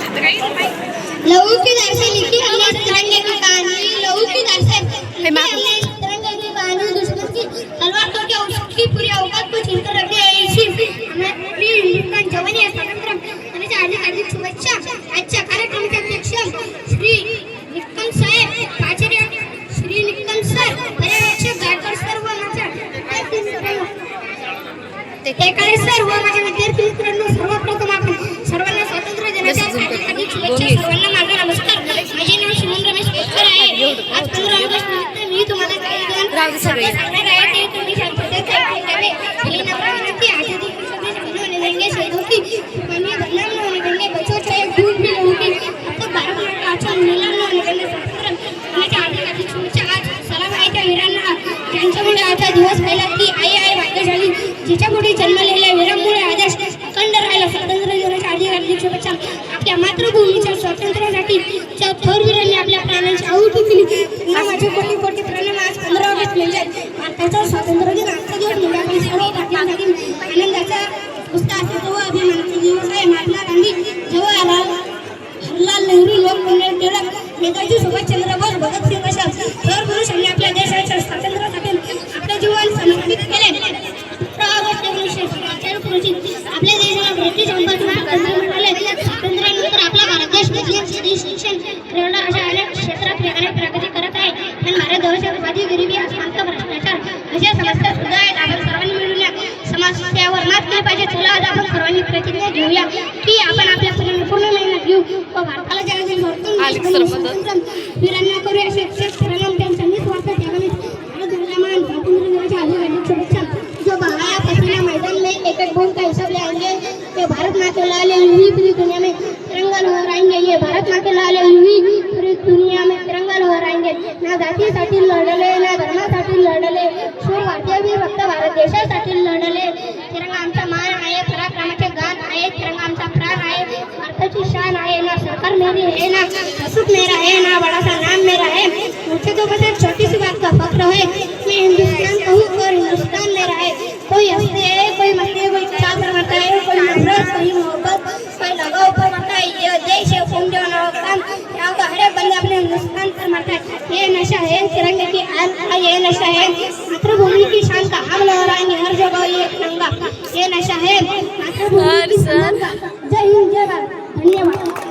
लहू की धार से लिखी हमने तिरंगे की कहानी, लहू की धार से लिखी हमने तिरंगे की कहानी। दुश्मन की तलवार तोड़ के उसकी पूरी औकात को छीनकर रख दिया ऐसी हमें वीर हिंदुस्तान जवानी या स्वातंत्र्य आणि हार्दिक शुभेच्छा। आजच्या कार्यक्रमाचे अध्यक्ष श्री निकम साहेब प्राचार्य श्री निकम सर, पर्यवेक्षक गायकवाड सर व माझ्या टेकाळे सर व माझ्या विद्यार्थी मित्रांनो, सर्वप्रथम आपण सर्वांना स्वातंत्र्य दिनाच्या हार्दिक शुभेच्छा। सर्वांना माझा नमस्कार। माझे नाव शिवम रमेश पेशकर आहे। आज 15 ऑगस्ट निमित्त मी तुम्हाला काही गाणं सांगणार आहे, ते तुम्ही शांततेत ऐकावे। पहिली नंबर विनंती, आजादी की शपथ बनवणे देंगे शहीदों की, कुर्बानियां बदनाम न होने देंगे बच्चों चाहे दूध भी लोगों की, अब तक भारत माता का अच्छा नीलाम न होने देंगे स्वातंत्र्य दिनाच्या हार्दिक शुभेच्छा। आज सलाम आहे त्या वीरांना ज्यांच्यामुळे आजचा दिवस पहिला की आई आहे भाग्यशाली, जिच्यामुळे जन्मलेल्या वीरांमुळे आदेश अखंड राहिला। स्वातंत्र्य दिनाच्या हार्दिक शुभेच्छा। आपल्या मातृभूमीच्या स्वातंत्र्यासाठी ज्या थोर वीरांनी आपल्या प्राणांची आहुती दिली त्यांना माझे कोटी कोटी प्रणाम। आज 15 ऑगस्ट म्हणजे भारताचा स्वातंत्र्य दिन। आजचा दिवस म्हणजे आपण सर्व भारतीयांसाठी आनंदाचा उत्साहाचा व अभिमानाचा दिवस आहे। महात्मा गांधी, जवाहरलाल नेहरू, लोकमान्य टिळक, नेताजी सुभाषचंद्र बोस, भगतसिंग अशा थोर पुरुषांनी आपल्या देशाच्या स्वातंत्र्यासाठी आपले जीवन समर्पित केले। 15 ऑगस्ट 1947 रोजी आपल्या देशाला ब्रिटिश साम्राज्याने मिळाले। स्वातंत्र्यानंतर आपला भारत देश विज्ञान, शेती, शिक्षण, क्रीडा अशा अनेक क्षेत्रात वेगाने प्रगती करत आहे। पण भारत दहशतवादी, गरिबी, अस्मिता, भ्रष्टाचार अशा समस्या सुद्धा आहेत। आपण सर्वांनी मिळून या समस्यावर मात केली पाहिजे। चला आज आपण सर्वांनी प्रतिज्ञा घेऊया की आपण आपल्या पूर्ण मेहनत घेऊ व भारताला जगातील सर्वोत्तम वीरांना करूया असे प्रणाम। त्यांच्या निस्वार्थ त्यागाने भारत निर्माण स्वातंत्र्य दिनाच्या हार्दिक शुभेच्छा। जो बहाया पसीना मैदान में एक एक बूंद का हिसाब ले आएंगे, ये भारत माँ के लाल यूं पूरी दुनिया में तिरंगा लहराएंगे। ये भारत माँ के लाल यूं पूरी दुनिया में तिरंगा लहराएंगे। ना जातीसाठी लढले, ना धर्मासाठी लढले, शूर भारतीय वीर फक्त भारत देशासाठी लढले। तिरंगा आमचा मान आहे, पराक्रमाचे गान आहे, तिरंगा आमचा प्राण आहे, भारताची शान आहे। ना सरकार मेरी है, ना हसूट मेरा है, ना बड़ा सा नाम मेरा है, मुझे तो बस एक छोटी सी बात का फख्र है, मैं हिंदुस्तान कहूँ और हिंदुस्तान मेरा है। कोई हंसते है, कोई मरते है, कोई चादर मरता है, कोई नफरत, कोई मोहब्बत, कोई लगाव पर मरता है। ये देश है कौन जो काम यहाँ का हर एक बंदा अपने हिंदुस्तान पर मरता है। ये नशा है तिरंगे की आन का, ये नशा है मातृभूमि की शान का, हम लहराएंगे हर जगह ये तिरंगा। ये नशा है मातृभूमि की शान का। जय हिंद, जय भारत, धन्यवाद।